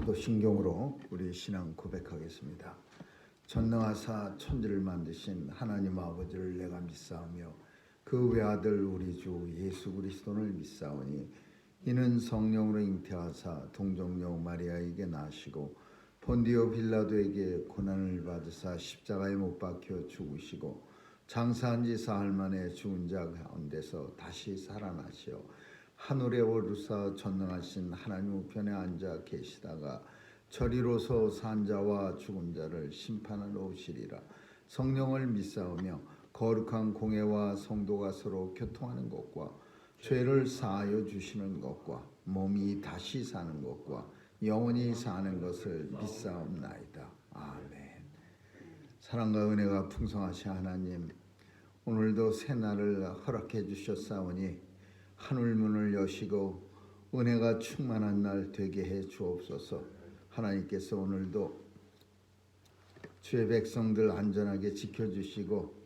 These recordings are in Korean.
사도신경으로 우리 신앙 고백하겠습니다. 전능하사 천지를 만드신 하나님 아버지를 내가 믿사오며 그 외아들 우리 주 예수 그리스도를 믿사오니 이는 성령으로 잉태하사 동정녀 마리아에게 나시고 본디오 빌라도에게 고난을 받으사 십자가에 못 박혀 죽으시고 장사한 지 사흘 만에 죽은 자 가운데서 다시 살아나시어 하늘에 오르사 전능하신 하나님 우편에 앉아 계시다가 저리로서 산 자와 죽은 자를 심판하러 오시리라. 성령을 믿사오며 거룩한 공회와 성도가 서로 교통하는 것과 죄를 사하여 주시는 것과 몸이 다시 사는 것과 영원히 사는 것을 믿사옵나이다. 아멘. 사랑과 은혜가 풍성하신 하나님, 오늘도 새날을 허락해 주셨사오니 하늘문을 여시고 은혜가 충만한 날 되게 해 주옵소서. 하나님께서 오늘도 주의 백성들 안전하게 지켜주시고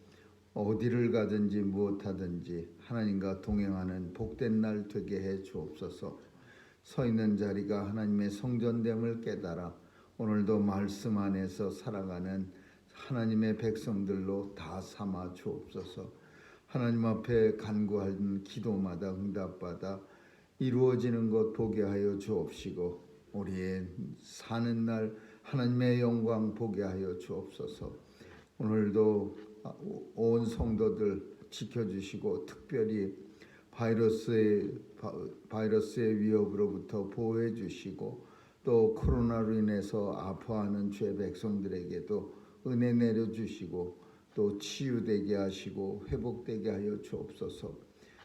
어디를 가든지 무엇하든지 하나님과 동행하는 복된 날 되게 해 주옵소서. 서 있는 자리가 하나님의 성전됨을 깨달아 오늘도 말씀 안에서 살아가는 하나님의 백성들로 다 삼아 주옵소서. 하나님 앞에 간구하는 기도마다 응답받아 이루어지는 것 보게 하여 주옵시고 우리의 사는 날 하나님의 영광 보게 하여 주옵소서. 오늘도 온 성도들 지켜주시고 특별히 바이러스의 위협으로부터 보호해 주시고 또 코로나로 인해서 아파하는 죄 백성들에게도 은혜 내려주시고 또 치유되게 하시고 회복되게 하여 주옵소서.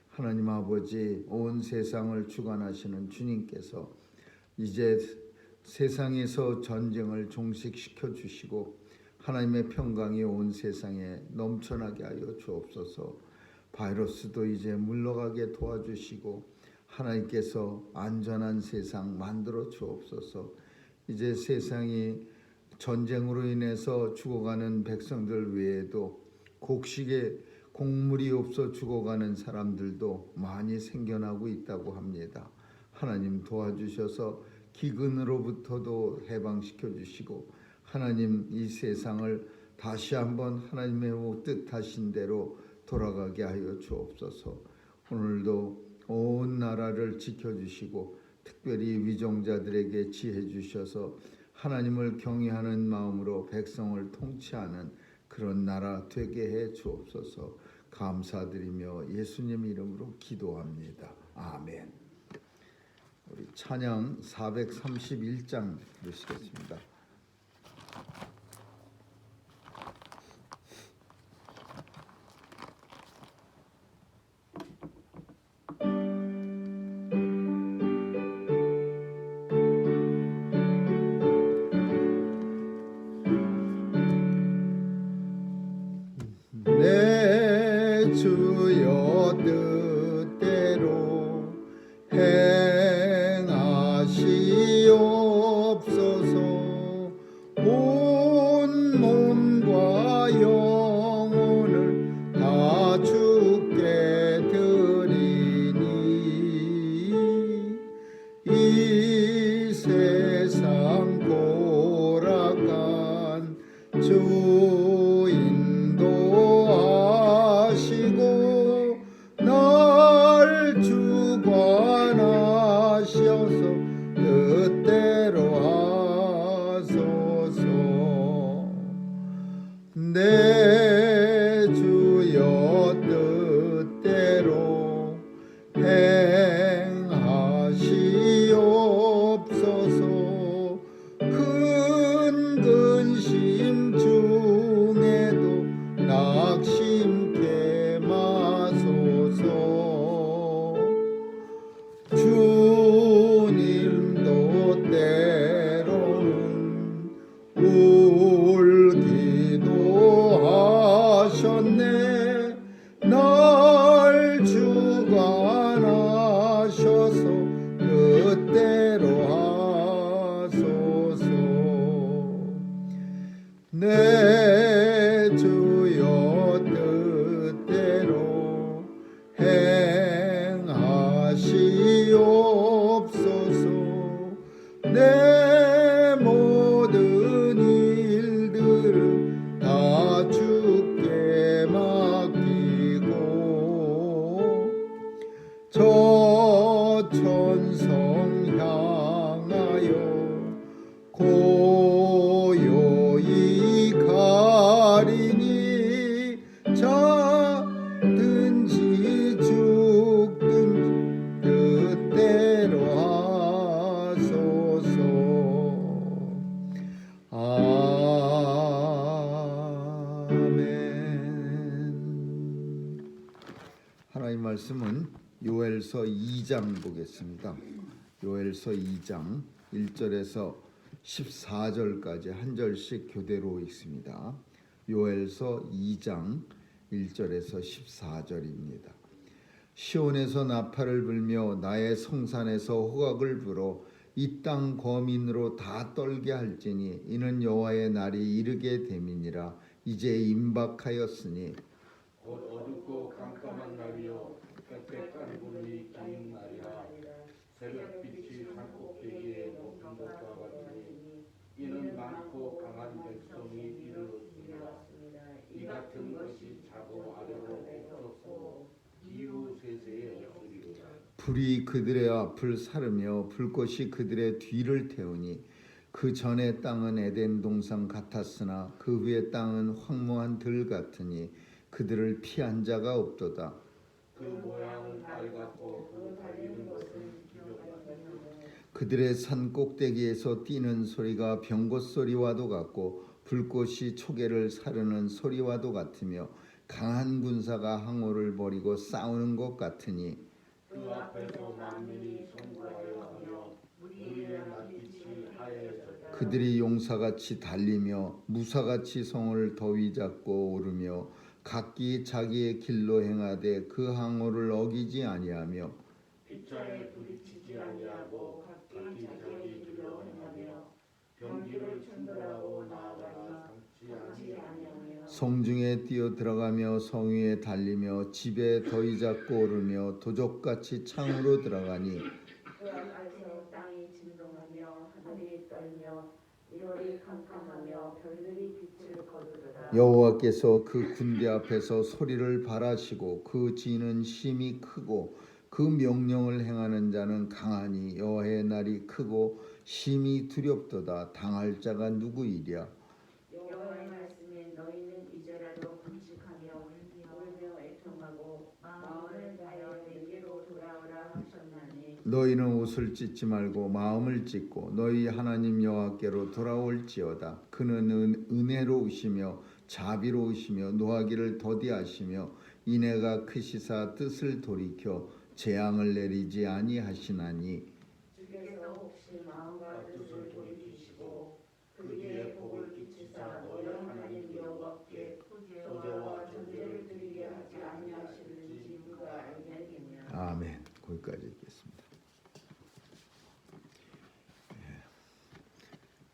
하나님 아버지, 온 세상을 주관하시는 주님께서 이제 세상에서 전쟁을 종식시켜 주시고 하나님의 평강이 온 세상에 넘쳐나게 하여 주옵소서. 바이러스도 이제 물러가게 도와주시고 하나님께서 안전한 세상 만들어 주옵소서. 이제 세상이 전쟁으로 인해서 죽어가는 백성들 외에도 곡식에 곡물이 없어 죽어가는 사람들도 많이 생겨나고 있다고 합니다. 하나님 도와주셔서 기근으로부터도 해방시켜 주시고 하나님 이 세상을 다시 한번 하나님의 뜻하신 대로 돌아가게 하여 주옵소서. 오늘도 온 나라를 지켜주시고 특별히 위정자들에게 지혜 주셔서 하나님을 경외하는 마음으로 백성을 통치하는 그런 나라 되게 해 주옵소서. 감사드리며 예수님 이름으로 기도합니다. 아멘. 우리 찬양 431장 부르시겠습니다. 내 주여 뜻대로 행하시옵소서. 온 몸과 영혼을 다 주께 드리니 이 세상 고락한 주인도하시고 날 주관하셔서 뜻대로 하소서. 내 주여 뜻대로 행하시옵소서. 큰 근심 중에도 낙심케 마소서. 주님도 요엘서 2장 보겠습니다. 요엘서 2장 1절에서 14절까지 한 절씩 교대로 읽습니다. 요엘서 2장 1절에서 14절입니다. 시온에서 나팔을 불며 나의 성산에서 호각을 불어 이 땅 거민으로 다 떨게 할지니 이는 여호와의 날이 이르게 됨이니라. 이제 임박하였으니 곧 어둡고 깜깜한 날이요 빽빽한 구름이 긴 날이라. 새벽빛이 산꼭대기에 높은 것과 같으니 이는 많고 강한 백성이 이르렀습니다. 이 같은 것이 자고 아래로 없었고 이후 세세에 없으리로다. 불이 그들의 앞을 사르며 불꽃이 그들의 뒤를 태우니 그 전의 땅은 에덴 동산 같았으나 그 후의 땅은 황무한 들 같으니 그들을 피한 자가 없도다. 그 모양은 빨갛고 그 달리는 것은 기적 같으니 그들의 산 꼭대기에서 뛰는 소리가 병거 소리와도 같고 불꽃이 초계를 사르는 소리와도 같으며 강한 군사가 항오를 벌이고 싸우는 것 같으니 그 앞에서 만민이 성구하여 하며 우리의 낯빛이 하얘졌다. 그들이 용사같이 달리며 무사같이 성을 더위 잡고 오르며 각기 자기의 길로 행하되 그 항오를 어기지 아니하며 빗자에 부딪히지 아니하고 각기 자기 길로 행하며 병기를 충돌하고 나아가나 삼지 아니하며 성중에 뛰어 들어가며 성 위에 달리며 집에 더위 잡고 오르며 도적같이 창으로 들어가니 그 앞에서 땅이 진동하며 하늘이 떨며 일월이 캄캄하며 별들이 빛을 거두더라. 여호와께서 그 군대 앞에서 소리를 발하시고 그 진은 심히 크고 그 명령을 행하는 자는 강하니 여호와의 날이 크고 심히 두렵도다. 당할 자가 누구이랴. 여호와의 말씀에 너희는 이제라도 금식하며 울며 애통하고 마음을 다하여 내게로 돌아오라 하셨나니 너희는 옷을 찢지 말고 마음을 찢고 너희 하나님 여호와께로 돌아올지어다. 그는 은혜로우시며 자비로우시며 노하기를 더디하시며 인애가 크시사 뜻을 돌이켜 재앙을 내리지 아니하시나니 주께서 혹시 마음과 뜻을 돌이키시고 그 뒤에 복을 끼치사 너희 하나님 여호와께 소제와 전제를 드리게 하지 아니하시는지 누가 알겠느냐. 아멘. 거기까지 읽겠습니다.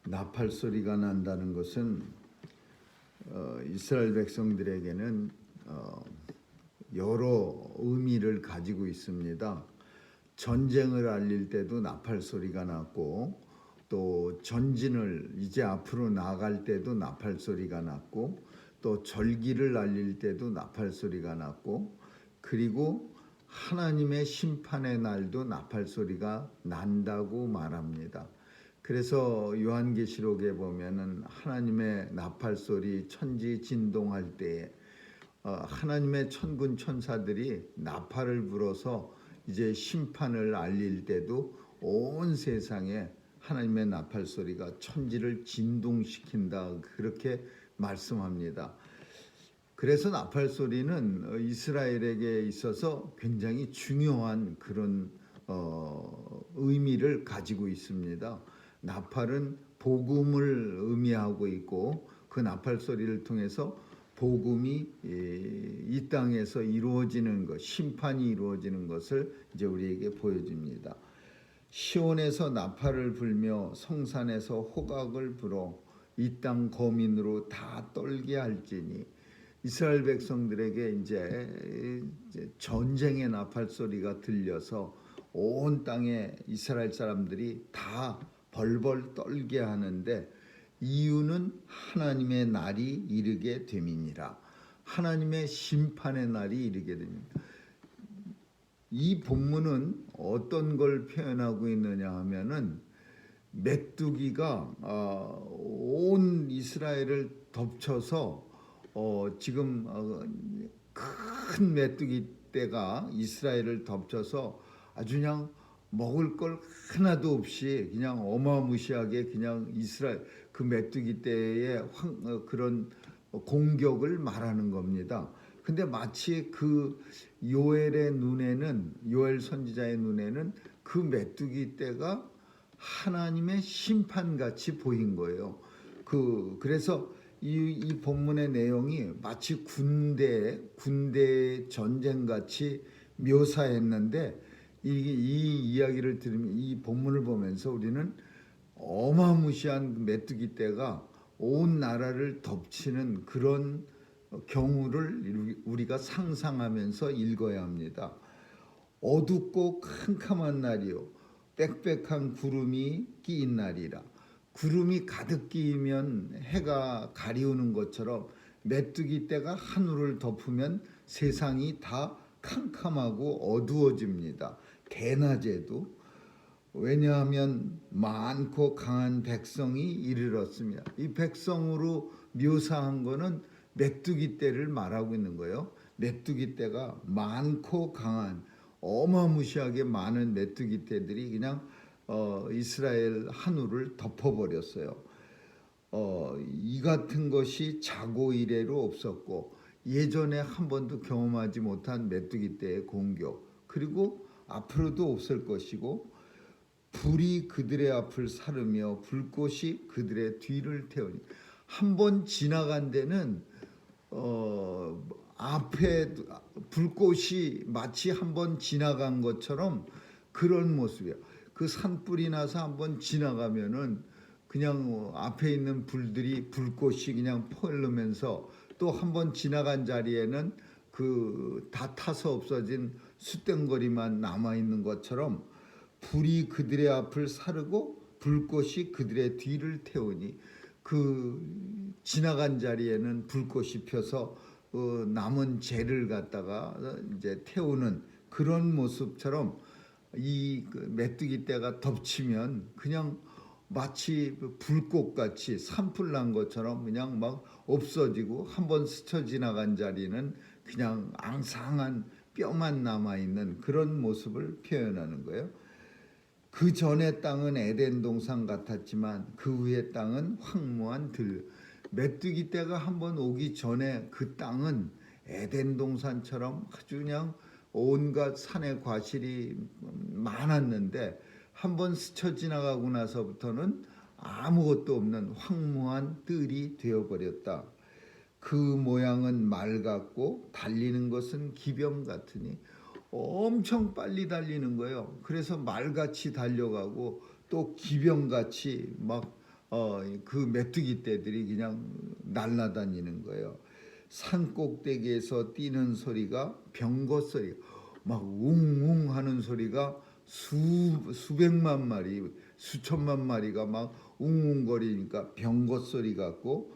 나팔 소리가 난다는 것은 이스라엘 백성들에게는 여러 의미를 가지고 있습니다. 전쟁을 알릴 때도 나팔 소리가 났고 또 전진을 이제 앞으로 나아갈 때도 나팔 소리가 났고 또 절기를 알릴 때도 나팔 소리가 났고 그리고 하나님의 심판의 날도 나팔 소리가 난다고 말합니다. 그래서 요한계시록에 보면은 하나님의 나팔 소리 천지 진동할 때에 하나님의 천군 천사들이 나팔을 불어서 이제 심판을 알릴 때도 온 세상에 하나님의 나팔 소리가 천지를 진동시킨다 그렇게 말씀합니다. 그래서 나팔 소리는 이스라엘에게 있어서 굉장히 중요한 그런 의미를 가지고 있습니다. 나팔은 복음을 의미하고 있고 그 나팔 소리를 통해서 복음이 이 땅에서 이루어지는 것, 심판이 이루어지는 것을 이제 우리에게 보여줍니다. 시온에서 나팔을 불며 성산에서 호각을 불어 이 땅 거민으로 다 떨게 할지니 이스라엘 백성들에게 이제 전쟁의 나팔 소리가 들려서 온 땅에 이스라엘 사람들이 다 벌벌 떨게 하는데 이유는 하나님의 날이 이르게 됨이니라. 하나님의 심판의 날이 이르게 됩니다. 이 본문은 어떤 걸 표현하고 있느냐 하면은 메뚜기가 온 이스라엘을 덮쳐서 지금 큰 메뚜기 떼가 이스라엘을 덮쳐서 아주 그냥 먹을 걸 하나도 없이 그냥 어마무시하게 그냥 이스라엘 그 메뚜기 떼의 그런 공격을 말하는 겁니다. 근데 마치 그 요엘 선지자의 눈에는 그 메뚜기 떼가 하나님의 심판같이 보인 거예요. 그래서 이 본문의 내용이 마치 군대 전쟁같이 묘사했는데 이 이야기를 들으면 이 본문을 보면서 우리는 어마무시한 메뚜기 떼가 온 나라를 덮치는 그런 경우를 우리가 상상하면서 읽어야 합니다. 어둡고 캄캄한 날이요 빽빽한 구름이 끼인 날이라. 구름이 가득 끼면 해가 가리우는 것처럼 메뚜기 떼가 하늘을 덮으면 세상이 다 캄캄하고 어두워집니다. 대낮에도. 왜냐하면 많고 강한 백성이 이르렀습니다. 이 백성으로 묘사한 거는 메뚜기 떼를 말하고 있는 거예요. 메뚜기 떼가 많고 강한 어마무시하게 많은 메뚜기 떼들이 그냥 이스라엘 하늘을 덮어버렸어요. 이 같은 것이 자고 이래로 없었고 예전에 한 번도 경험하지 못한 메뚜기 떼의 공격, 그리고 앞으로도 없을 것이고 불이 그들의 앞을 사르며 불꽃이 그들의 뒤를 태우니. 한 번 지나간 데는 앞에 불꽃이 마치 한 번 지나간 것처럼 그런 모습이에요. 그 산불이 나서 한 번 지나가면은 그냥 앞에 있는 불꽃이 그냥 퍼르면서 또 한 번 지나간 자리에는 그 다 타서 없어진 숯덩거리만 남아 있는 것처럼 불이 그들의 앞을 사르고 불꽃이 그들의 뒤를 태우니, 그 지나간 자리에는 불꽃이 펴서 남은 재를 갖다가 이제 태우는 그런 모습처럼 이 메뚜기 떼가 덮치면 그냥 마치 불꽃같이 산불 난 것처럼 그냥 막 없어지고, 한번 스쳐 지나간 자리는 그냥 앙상한 뼈만 남아 있는 그런 모습을 표현하는 거예요. 그 전의 땅은 에덴 동산 같았지만 그 후의 땅은 황무한 들. 메뚜기 떼가 한번 오기 전에 그 땅은 에덴 동산처럼 아주 그냥 온갖 산의 과실이 많았는데 한번 스쳐 지나가고 나서부터는 아무것도 없는 황무한 뜰이 되어버렸다. 그 모양은 말 같고 달리는 것은 기병 같으니. 엄청 빨리 달리는 거예요. 그래서 말같이 달려가고 또 기병같이 막 그 메뚜기 떼들이 그냥 날아다니는 거예요. 산 꼭대기에서 뛰는 소리가 병거 소리, 막 웅웅 하는 소리가 수백만 마리, 수천만 마리가 막 웅웅거리니까 병거 소리 같고,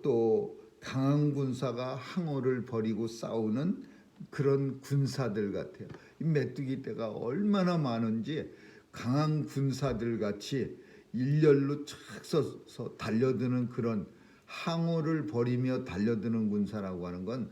또 강한 군사가 항우를 벌이고 싸우는 그런 군사들 같아요. 이 메뚜기 떼가 얼마나 많은지 강한 군사들 같이 일렬로 쫙 서서 달려드는, 그런 항우를 벌이며 달려드는 군사라고 하는 건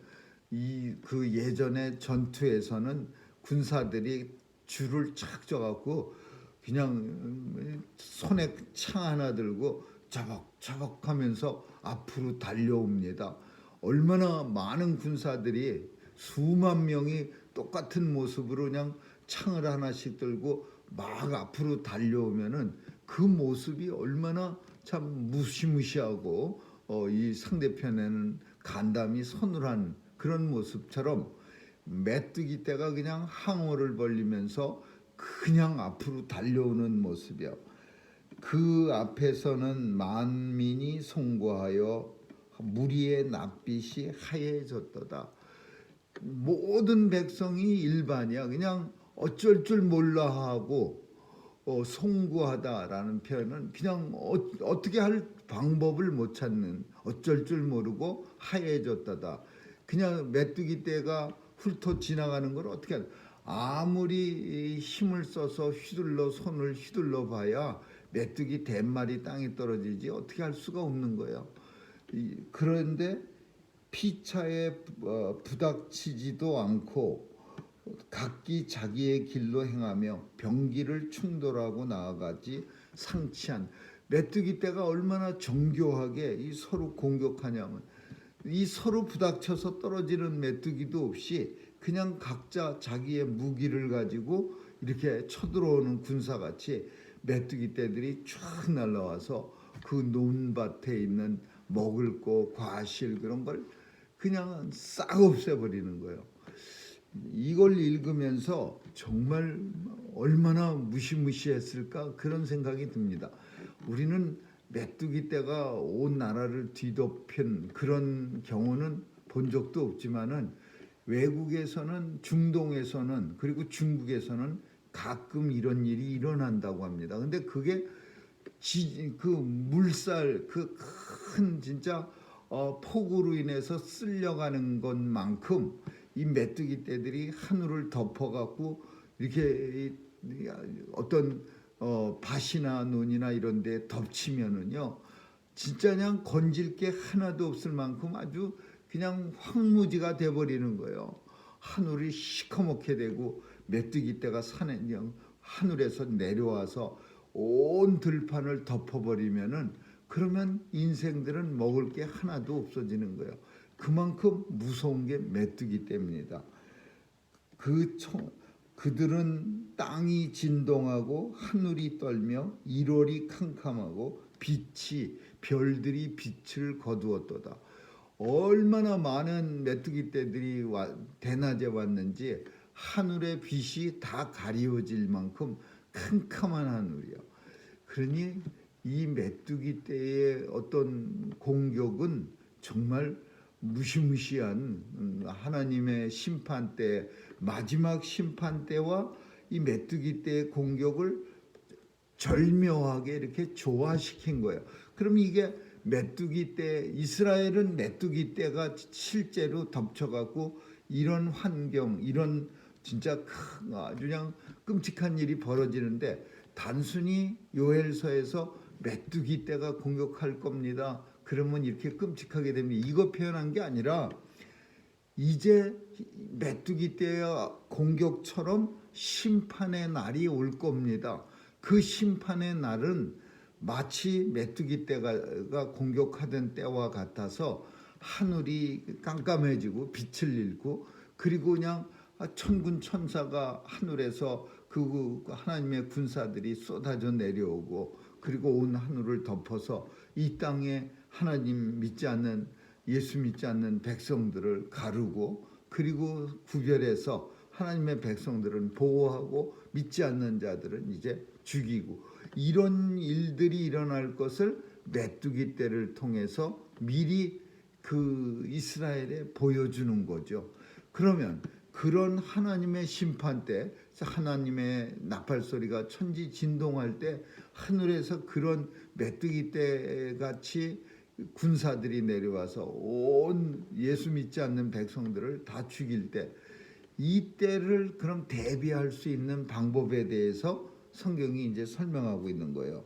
그 예전의 전투에서는 군사들이 줄을 쫙 져갖고 그냥 손에 창 하나 들고 자벅자벅 하면서 앞으로 달려옵니다. 얼마나 많은 군사들이 수만 명이 똑같은 모습으로 그냥 창을 하나씩 들고 막 앞으로 달려오면은 그 모습이 얼마나 참 무시무시하고 이 상대편에는 간담이 서늘한 그런 모습처럼 메뚜기 떼가 그냥 항우를 벌리면서 그냥 앞으로 달려오는 모습이요. 그 앞에서는 만민이 송구하여 무리의 낯빛이 하얘졌도다. 모든 백성이 일반이야. 그냥 어쩔 줄 몰라 하고 송구하다라는 표현은 그냥 어떻게 할 방법을 못 찾는, 어쩔 줄 모르고 하얘졌다다. 그냥 메뚜기 떼가 훑어 지나가는 걸 어떻게 하냐. 아무리 힘을 써서 손을 휘둘러 봐야 메뚜기 대마리 땅에 떨어지지 어떻게 할 수가 없는 거예요. 그런데 피차에 부닥치지도 않고 각기 자기의 길로 행하며 병기를 충돌하고 나아가지 상치한. 메뚜기 떼가 얼마나 정교하게 이 서로 공격하냐면 이 서로 부닥쳐서 떨어지는 메뚜기도 없이 그냥 각자 자기의 무기를 가지고 이렇게 쳐들어오는 군사같이 메뚜기 떼들이 쫙 날라와서 그 논밭에 있는 먹을 거, 과실 그런 걸 그냥 싹 없애버리는 거예요. 이걸 읽으면서 정말 얼마나 무시무시했을까 그런 생각이 듭니다. 우리는 메뚜기 떼가 온 나라를 뒤덮인 그런 경우는 본 적도 없지만은 외국에서는, 중동에서는, 그리고 중국에서는 가끔 이런 일이 일어난다고 합니다. 근데 그게 그 물살, 그 큰 진짜 폭우로 인해서 쓸려가는 것만큼 이 메뚜기 떼들이 하늘을 덮어갖고 이렇게 어떤 밭이나 논이나 이런 데 덮치면은요, 진짜 그냥 건질 게 하나도 없을 만큼 아주 그냥 황무지가 돼버리는 거예요. 하늘이 시커멓게 되고 메뚜기 떼가 산에 그냥 하늘에서 내려와서 온 들판을 덮어버리면은, 그러면 인생들은 먹을 게 하나도 없어지는 거예요. 그만큼 무서운 게 메뚜기 떼입니다. 그들은 땅이 진동하고 하늘이 떨며 1월이 캄캄하고 별들이 빛을 거두었도다. 얼마나 많은 메뚜기 떼들이 대낮에 왔는지 하늘의 빛이 다 가리워질 만큼 캄캄한 하늘이요. 그러니 이 메뚜기 떼의 어떤 공격은 정말 무시무시한 하나님의 심판 때, 마지막 심판 때와 이 메뚜기 떼의 공격을 절묘하게 이렇게 조화시킨 거예요. 그럼 이게 메뚜기 떼, 이스라엘은 메뚜기 떼가 실제로 덮쳐갖고 이런 환경, 이런 진짜 아주 그냥 끔찍한 일이 벌어지는데, 단순히 요엘서에서 메뚜기 떼가 공격할 겁니다, 그러면 이렇게 끔찍하게 됩니다, 이거 표현한 게 아니라 이제 메뚜기 떼의 공격처럼 심판의 날이 올 겁니다. 그 심판의 날은 마치 메뚜기 떼가 공격하던 때와 같아서 하늘이 깜깜해지고 빛을 잃고, 그리고 그냥 천군 천사가 하늘에서 그 하나님의 군사들이 쏟아져 내려오고, 그리고 온 하늘을 덮어서 이 땅에 하나님 믿지 않는, 예수 믿지 않는 백성들을 가르고, 그리고 구별해서 하나님의 백성들은 보호하고 믿지 않는 자들은 이제 죽이고, 이런 일들이 일어날 것을 메뚜기 떼를 통해서 미리 그 이스라엘에 보여주는 거죠. 그러면 그런 하나님의 심판 때, 하나님의 나팔 소리가 천지 진동할 때 하늘에서 그런 메뚜기 떼 같이 군사들이 내려와서 온 예수 믿지 않는 백성들을 다 죽일 때, 이 때를 그럼 대비할 수 있는 방법에 대해서 성경이 이제 설명하고 있는 거예요.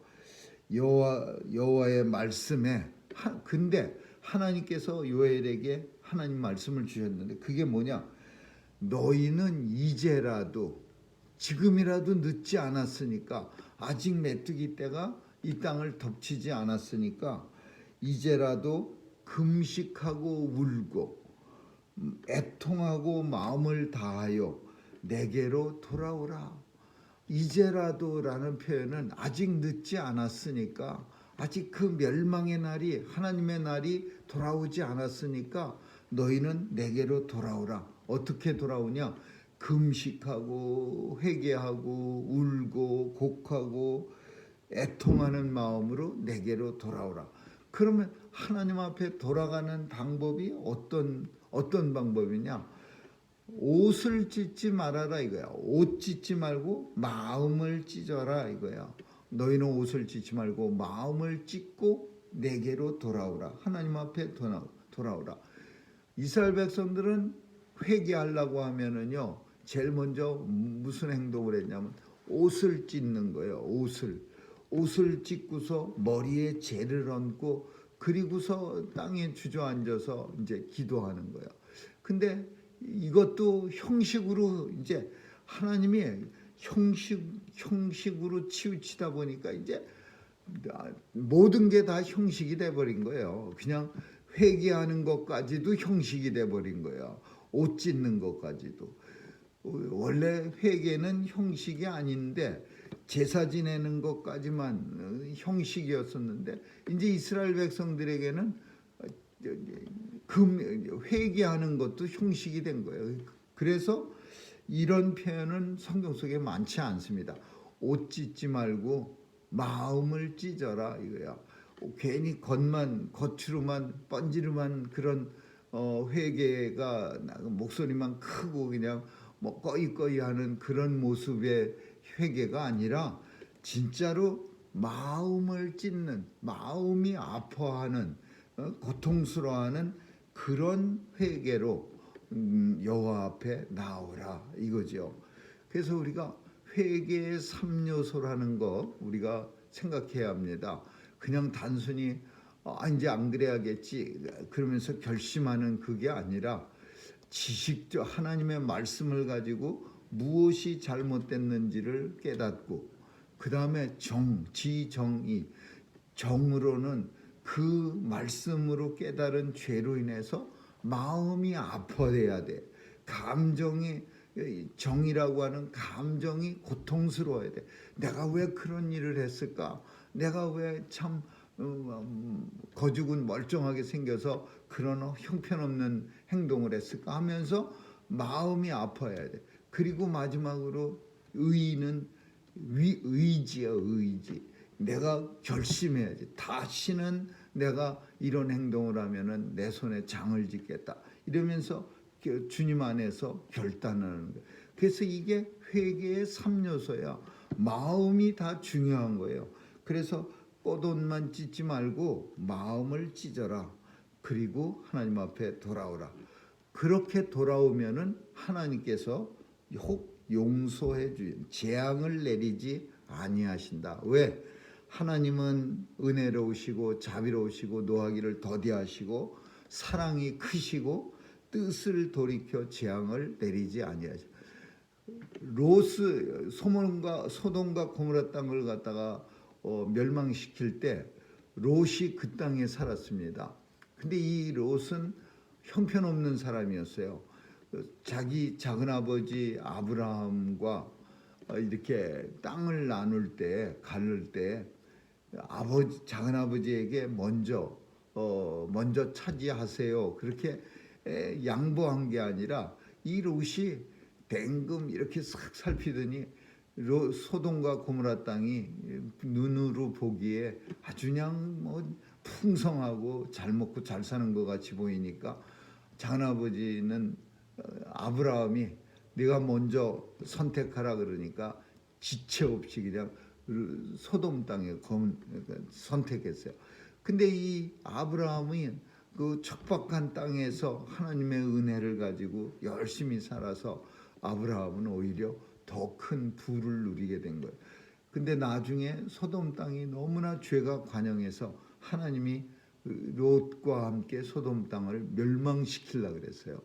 여호와의 말씀에, 근데 하나님께서 요엘에게 하나님 말씀을 주셨는데 그게 뭐냐? 너희는 이제라도, 지금이라도 늦지 않았으니까, 아직 메뚜기 떼가 이 땅을 덮치지 않았으니까 이제라도 금식하고 울고 애통하고 마음을 다하여 내게로 돌아오라. 이제라도라는 표현은 아직 늦지 않았으니까, 아직 그 멸망의 날이, 하나님의 날이 돌아오지 않았으니까 너희는 내게로 돌아오라. 어떻게 돌아오냐? 금식하고 회개하고 울고 곡하고 애통하는 마음으로 내게로 돌아오라. 그러면 하나님 앞에 돌아가는 방법이 어떤 방법이냐? 옷을 찢지 말아라 이거야. 옷 찢지 말고 마음을 찢어라 이거야. 너희는 옷을 찢지 말고 마음을 찢고 내게로 돌아오라. 하나님 앞에 돌아오라. 이스라엘 백성들은 회개하려고 하면은요, 제일 먼저 무슨 행동을 했냐면 옷을 찢는 거예요. 옷을 찢고서 머리에 재를 얹고, 그리고서 땅에 주저앉아서 이제 기도하는 거예요. 근데 이것도 형식으로, 이제 하나님이 형식으로 치우치다 보니까 이제 모든 게 다 형식이 돼버린 거예요. 그냥 회개하는 것까지도 형식이 돼 버린 거야. 옷 찢는 것까지도. 원래 회개는 형식이 아닌데 제사 지내는 것까지만 형식이었었는데 이제 이스라엘 백성들에게는 회개하는 것도 형식이 된 거예요. 그래서 이런 표현은 성경 속에 많지 않습니다. 옷 찢지 말고 마음을 찢어라 이거야. 괜히 겉으로만 번지르만 그런 회개가 목소리만 크고 그냥 뭐 꺼이꺼이 하는 그런 모습의 회개가 아니라 진짜로 마음을 찢는, 마음이 아파하는, 고통스러워하는 그런 회개로 여호와 앞에 나오라 이거죠. 그래서 우리가 회개의 3요소라는 거 우리가 생각해야 합니다. 그냥 단순히 이제 안 그래야겠지 그러면서 결심하는 그게 아니라 지식적 하나님의 말씀을 가지고 무엇이 잘못됐는지를 깨닫고 그 다음에 지정의 정으로는 그 말씀으로 깨달은 죄로 인해서 마음이 아파해야 돼. 감정이 정이라고 하는 감정이 고통스러워야 돼. 내가 왜 그런 일을 했을까? 내가 왜 참 거죽은 멀쩡하게 생겨서 그런 형편없는 행동을 했을까 하면서 마음이 아파야 돼. 그리고 마지막으로 의는 의지야, 의지. 내가 결심해야지. 다시는 내가 이런 행동을 하면은 내 손에 장을 짓겠다. 이러면서 주님 안에서 결단하는 거예요. 그래서 이게 회개의 3요소야. 마음이 다 중요한 거예요. 그래서 겉옷만 찢지 말고 마음을 찢어라. 그리고 하나님 앞에 돌아오라. 그렇게 돌아오면은 하나님께서 혹 용서해 주신 재앙을 내리지 아니하신다. 왜? 하나님은 은혜로우시고 자비로우시고 노하기를 더디하시고 사랑이 크시고 뜻을 돌이켜 재앙을 내리지 아니하시다. 소돔과 고모라 땅을 갖다가 멸망시킬 때 롯이 그 땅에 살았습니다. 근데 이 롯은 형편없는 사람이었어요. 자기 작은아버지 아브라함과 이렇게 땅을 나눌 때 갈를 때 작은아버지에게 먼저 차지하세요. 그렇게 양보한 게 아니라 이 롯이 댕금 이렇게 싹 살피더니 소돔과 고모라 땅이 눈으로 보기에 아주 그냥 뭐 풍성하고 잘 먹고 잘 사는 것 같이 보이니까 작은아버지는 아브라함이 네가 먼저 선택하라 그러니까 지체 없이 그냥 소돔 땅에 선택했어요. 근데 이 아브라함이 그 척박한 땅에서 하나님의 은혜를 가지고 열심히 살아서 아브라함은 오히려 더 큰 부를 누리게 된 거예요. 근데 나중에 소돔 땅이 너무나 죄가 관영해서 하나님이 롯과 함께 소돔 땅을 멸망시키려고 그랬어요.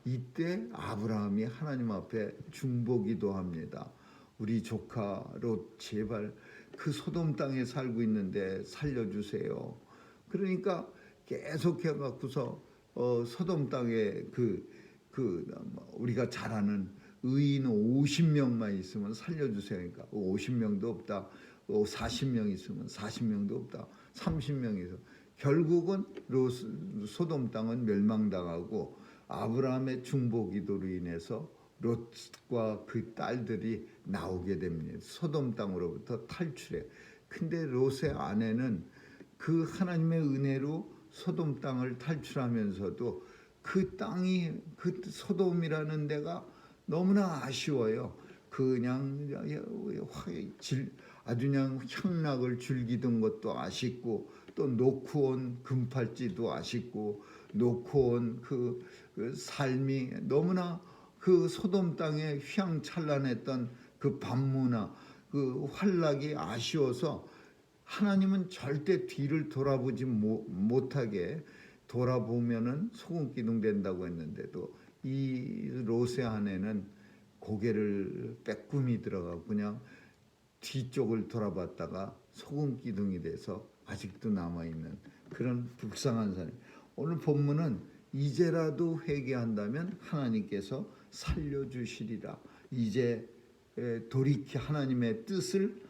이때 아브라함이 하나님 앞에 중보기도 합니다. 우리 조카 롯 제발 그 소돔 땅에 살고 있는데 살려주세요. 그러니까 계속해 갖고서 소돔 땅에 우리가 잘 아는 의인 50명만 있으면 살려주세요. 그러니까 50명도 없다. 40명 있으면 40명도 없다. 30명이 있어. 결국은 소돔 땅은 멸망당하고 아브라함의 중보기도로 인해서 롯과 그 딸들이 나오게 됩니다. 소돔 땅으로부터 탈출해. 근데 롯의 아내는 그 하나님의 은혜로 소돔 땅을 탈출하면서도 그 땅이 그 소돔이라는 데가 너무나 아쉬워요. 그냥 아주 그냥 향락을 즐기던 것도 아쉽고 또 놓고 온 금팔찌도 아쉽고 놓고 온 그 삶이 너무나 그 소돔 땅에 휘황찬란했던 그 밤문화 그 환락이 아쉬워서 하나님은 절대 뒤를 돌아보지 못하게 돌아보면은 소금기둥 된다고 했는데도 이 롯의 아내는 고개를 빼꼼히 들어가고 그냥 뒤쪽을 돌아봤다가 소금기둥이 돼서 아직도 남아있는 그런 불쌍한 사람. 오늘 본문은 이제라도 회개한다면 하나님께서 살려주시리라. 이제 돌이켜 하나님의 뜻을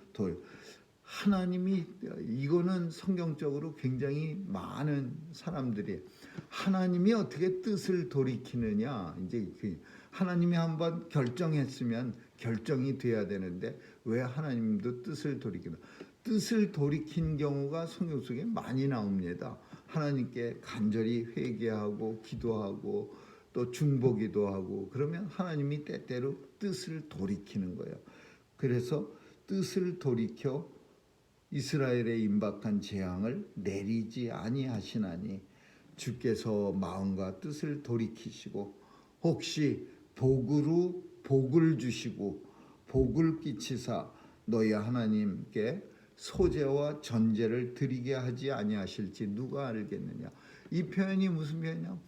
하나님이 이거는 성경적으로 굉장히 많은 사람들이 하나님이 어떻게 뜻을 돌이키느냐, 이제 하나님이 한번 결정했으면 결정이 돼야 되는데 왜 하나님도 뜻을 돌이키나? 뜻을 돌이킨 경우가 성경 속에 많이 나옵니다. 하나님께 간절히 회개하고 기도하고 또 중보기도 하고 그러면 하나님이 때때로 뜻을 돌이키는 거예요. 그래서 뜻을 돌이켜 이스라엘에 임박한 재앙을 내리지 아니하시나니 주께서 마음과 뜻을 돌이키시고 혹시 복으로 복을 주시고 복을 끼치사 너희 하나님께 소제와 전제를 드리게 하지 아니하실지 누가 알겠느냐. 이 표현이 무슨 표현이냐?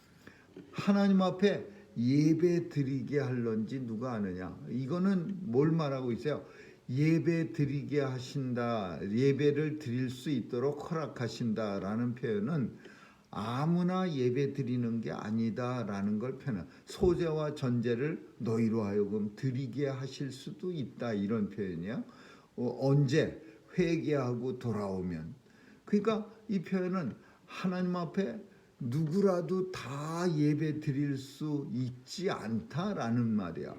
하나님 앞에 예배 드리게 할런지 누가 아느냐. 이거는 뭘 말하고 있어요? 예배 드리게 하신다, 예배를 드릴 수 있도록 허락하신다라는 표현은 아무나 예배 드리는 게 아니다라는 걸 표현해요. 소제와 전제를 너희로 하여금 드리게 하실 수도 있다, 이런 표현이에요. 언제? 회개하고 돌아오면. 그러니까 이 표현은 하나님 앞에 누구라도 다 예배 드릴 수 있지 않다라는 말이야.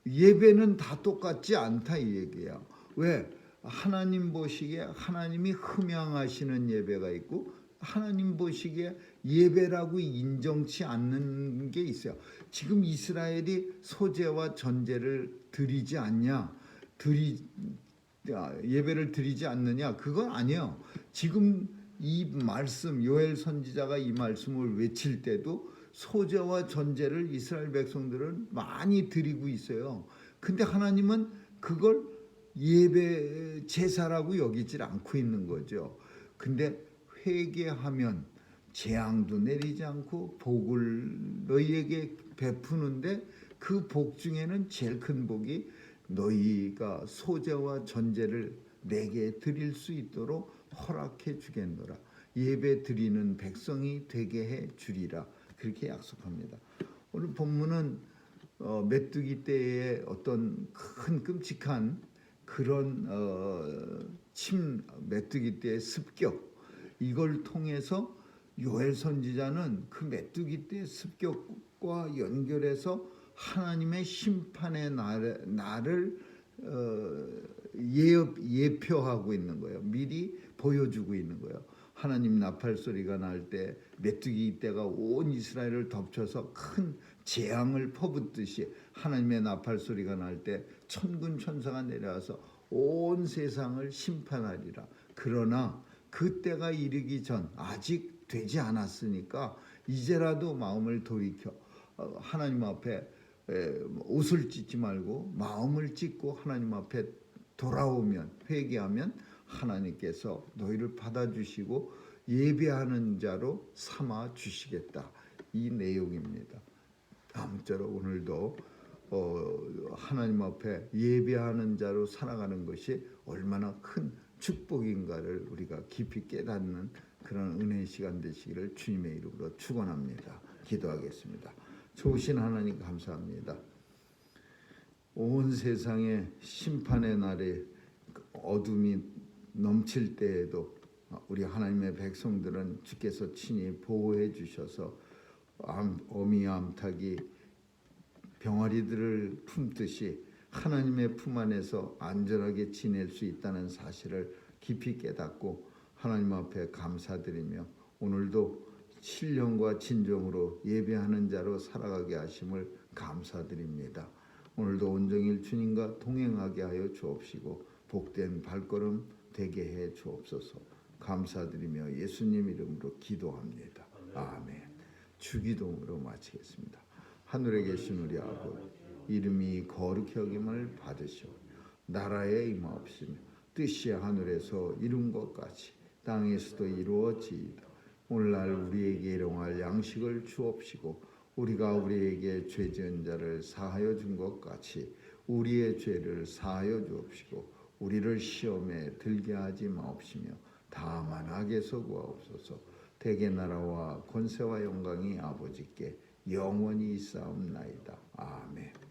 예배는 다 똑같지 않다 이 얘기야. 왜? 하나님 보시기에 하나님이 흠양하시는 예배가 있고 하나님 보시기에 예배라고 인정치 않는 게 있어요. 지금 이스라엘이 소제와 전제를 드리지 않냐? 예배를 드리지 않느냐? 그건 아니에요. 지금 이 말씀, 요엘 선지자가 이 말씀을 외칠 때도 소제와 전제를 이스라엘 백성들은 많이 드리고 있어요. 근데 하나님은 그걸 예배 제사라고 여기질 않고 있는 거죠. 근데 회개하면 재앙도 내리지 않고 복을 너희에게 베푸는데 그 복 중에는 제일 큰 복이 너희가 소제와 전제를 내게 드릴 수 있도록 허락해 주겠노라. 예배 드리는 백성이 되게 해 주리라. 그렇게 약속합니다. 오늘 본문은 메뚜기 떼의 어떤 큰 끔찍한 그런 메뚜기 떼의 습격, 이걸 통해서 요엘 선지자는 그 메뚜기 떼의 습격과 연결해서 하나님의 심판의 날을 예표하고 있는 거예요. 미리 보여주고 있는 거예요. 하나님 나팔 소리가 날 때 메뚜기 떼가 온 이스라엘을 덮쳐서 큰 재앙을 퍼붓듯이 하나님의 나팔 소리가 날 때 천군 천사가 내려와서 온 세상을 심판하리라. 그러나 그때가 이르기 전 아직 되지 않았으니까 이제라도 마음을 돌이켜 하나님 앞에 옷을 찢지 말고 마음을 찢고 하나님 앞에 돌아오면, 회개하면 하나님께서 너희를 받아주시고 예배하는 자로 삼아 주시겠다, 이 내용입니다. 아무쪼록 오늘도 하나님 앞에 예배하는 자로 살아가는 것이 얼마나 큰 축복인가를 우리가 깊이 깨닫는 그런 은혜의 시간 되시기를 주님의 이름으로 축원합니다. 기도하겠습니다. 좋으신 하나님 감사합니다. 온 세상에 심판의 날에 어둠이 넘칠 때에도 우리 하나님의 백성들은 주께서 친히 보호해 주셔서 어미 암탉이 병아리들을 품듯이 하나님의 품 안에서 안전하게 지낼 수 있다는 사실을 깊이 깨닫고 하나님 앞에 감사드리며 오늘도 신령과 진정으로 예배하는 자로 살아가게 하심을 감사드립니다. 오늘도 온종일 주님과 동행하게 하여 주옵시고 복된 발걸음 되게 해 주옵소서. 감사드리며 예수님 이름으로 기도합니다. 아멘. 주기도문으로 마치겠습니다. 하늘에 계신 우리 아버지, 이름이 거룩히 여김을 받으시오. 나라에 임하옵시며 뜻이 하늘에서 이룬 것 같이 땅에서도 이루어지이다. 오늘날 우리에게 일용할 양식을 주옵시고 우리가 우리에게 죄 지은 자를 사하여 준 것 같이 우리의 죄를 사하여 주옵시고 우리를 시험에 들게 하지 마옵시며 다만 악에서 구하옵소서. 대개 나라와 권세와 영광이 아버지께 영원히 있사옵나이다. 아멘.